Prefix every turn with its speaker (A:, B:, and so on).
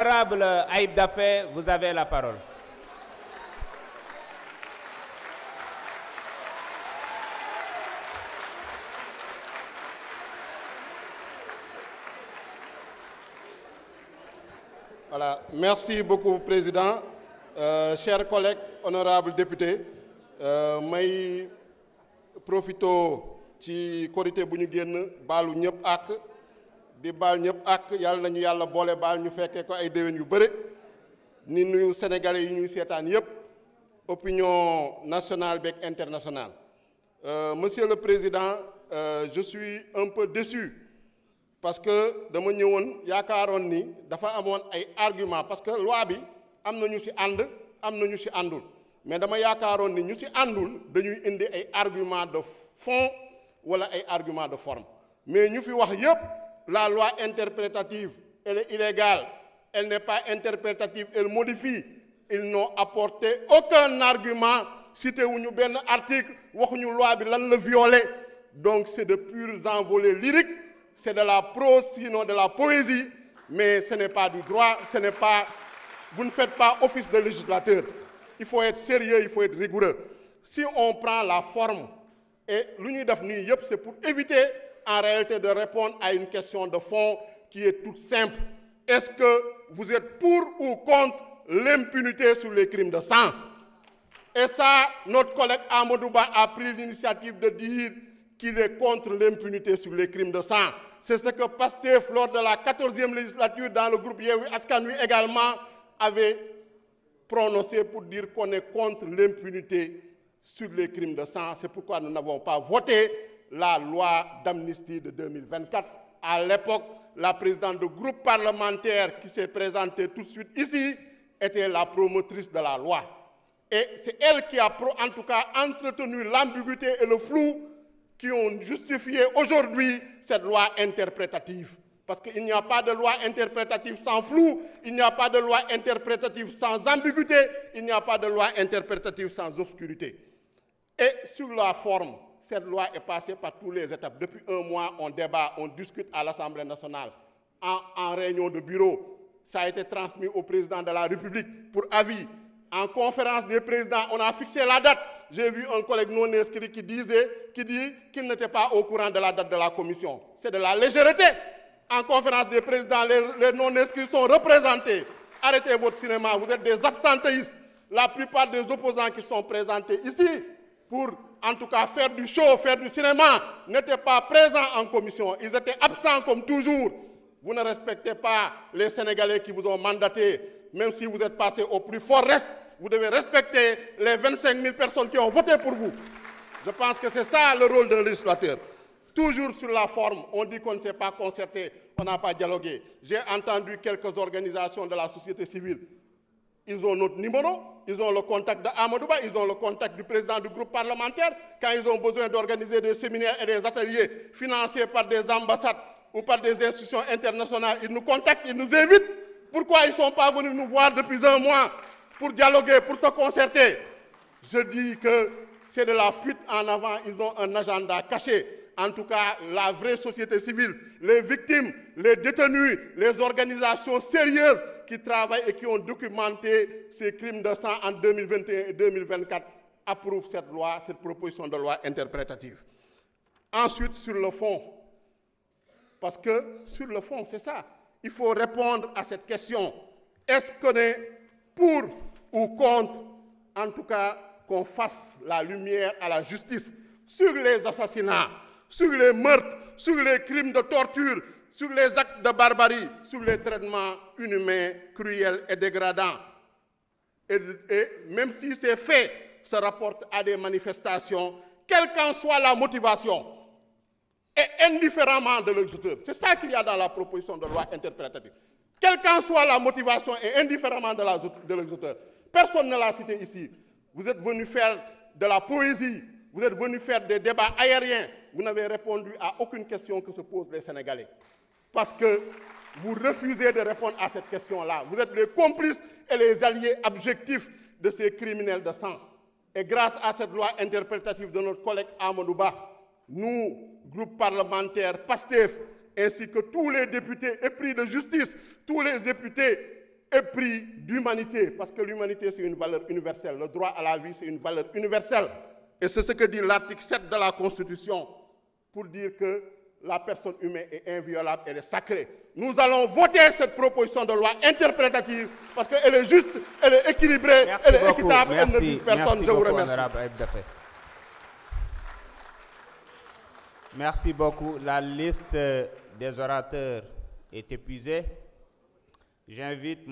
A: Honorable Aïb Dafé, vous avez la parole.
B: Voilà. Merci beaucoup, Président. Chers collègues, honorables députés, may profito ci korité bu ñu génn baalu ñëpp ak di baal ñëpp ak yàlla nañu yàlla boole baal ñu fekkee ko ay déwén yu bëri ni nuyu sénégalais yi ñuy seetaan yëpp opinion nationale beeg internationale. Monsieur le Président, je suis un peu déçu parce que dama ñëwoon yaakaaroon ni dafa amoon ay argument parce que loi bi am na ñu ci ànd am na ñu ci àndul mais dama yaakaaroon ni ñu ci àndul dañuy indi ay argument de fond wala ay argument de forme mais ñu fi wax yépp la loi interprétative elle est illégale, elle n'est pas interprétative, elle modifie. Ils n'ont apporté aucun argument, cité wuñu benn article waxuñu loi bi lan la violer. Donc c'est de purs envolées lyriques, c'est de la prose sinon de la poésie, mais ce n'est pas du droit, ce n'est pas, vous ne faites pas office de législateur. Il faut être sérieux, il faut être rigoureux. Si on prend la forme et l'union d'AFNI, c'est pour éviter en réalité de répondre à une question de fond qui est toute simple. Est-ce que vous êtes pour ou contre l'impunité sur les crimes de sang? Et ça, notre collègue Amadouba a pris l'initiative de dire qu'il est contre l'impunité sur les crimes de sang. C'est ce que Pastef, lors de la 14e législature, dans le groupe Yewwi Askan Wi également, avait prononcé pour dire qu'on est contre l'impunité sur les crimes de sang. C'est pourquoi nous n'avons pas voté la loi d'amnistie de 2024. À l'époque, la présidente du groupe parlementaire qui s'est présentée tout de suite ici était la promotrice de la loi. Et c'est elle qui a en tout cas entretenu l'ambiguïté et le flou qui ont justifié aujourd'hui cette loi interprétative. Parce qu'il n'y a pas de loi interprétative sans flou, il n'y a pas de loi interprétative sans ambiguïté, il n'y a pas de loi interprétative sans obscurité. Et sur la forme, cette loi est passée par toutes les étapes. Depuis un mois, on débat, on discute à l'Assemblée nationale, en réunion de bureau. Ça a été transmis au président de la République pour avis. En conférence des présidents, on a fixé la date. J'ai vu un collègue non inscrit qui dit qu'il n'était pas au courant de la date de la commission. C'est de la légèreté. En conférence des présidents, les non-inscrits sont représentés. Arrêtez votre cinéma, vous êtes des absentéistes. La plupart des opposants qui sont présentés ici, pour en tout cas faire du show, faire du cinéma, n'étaient pas présents en commission. Ils étaient absents comme toujours. Vous ne respectez pas les Sénégalais qui vous ont mandaté. Même si vous êtes passé au plus fort reste, vous devez respecter les 25 000 personnes qui ont voté pour vous. Je pense que c'est ça le rôle d'un législateur. Toujours sur la forme, on dit qu'on ne s'est pas concerté, on n'a pas dialogué. J'ai entendu quelques organisations de la société civile. Ils ont notre numéro, ils ont le contact d'Amadouba, ils ont le contact du président du groupe parlementaire. Quand ils ont besoin d'organiser des séminaires et des ateliers financés par des ambassades ou par des institutions internationales, ils nous contactent, ils nous invitent. Pourquoi ils ne sont pas venus nous voir depuis un mois pour dialoguer, pour se concerter? Je dis que c'est de la fuite en avant, ils ont un agenda caché. En tout cas, la vraie société civile, les victimes, les détenus, les organisations sérieuses qui travaillent et qui ont documenté ces crimes de sang en 2021 et 2024 approuvent cette loi, cette proposition de loi interprétative. Ensuite, sur le fond, parce que sur le fond, c'est ça, il faut répondre à cette question. Est-ce qu'on est pour ou contre, en tout cas, qu'on fasse la lumière à la justice sur les assassinats, sur les meurtres, sur les crimes de torture, sur les actes de barbarie, sur les traitements inhumains, cruels et dégradants. Et même si ces faits se rapportent à des manifestations, quelle qu'en soit la motivation, et indifféremment de l'exécuteur. C'est ça qu'il y a dans la proposition de loi interprétative. Quelle qu'en soit la motivation et indifféremment de l'exécuteur. Personne ne l'a cité ici. Vous êtes venu faire de la poésie, vous êtes venu faire des débats aériens. Vous n'avez répondu à aucune question que se posent les Sénégalais. Parce que vous refusez de répondre à cette question-là. Vous êtes les complices et les alliés objectifs de ces criminels de sang. Et grâce à cette loi interprétative de notre collègue Amadouba, nous, groupe parlementaire PASTEF, ainsi que tous les députés épris de justice, tous les députés épris d'humanité, parce que l'humanité c'est une valeur universelle, le droit à la vie c'est une valeur universelle. Et c'est ce que dit l'article 7 de la Constitution, pour dire que la personne humaine est inviolable, elle est sacrée. Nous allons voter cette proposition de loi interprétative parce qu'elle est juste, elle est équilibrée, elle est équitable, elle ne vise personne. Je vous remercie.
A: Merci beaucoup. La liste des orateurs est épuisée. J'invite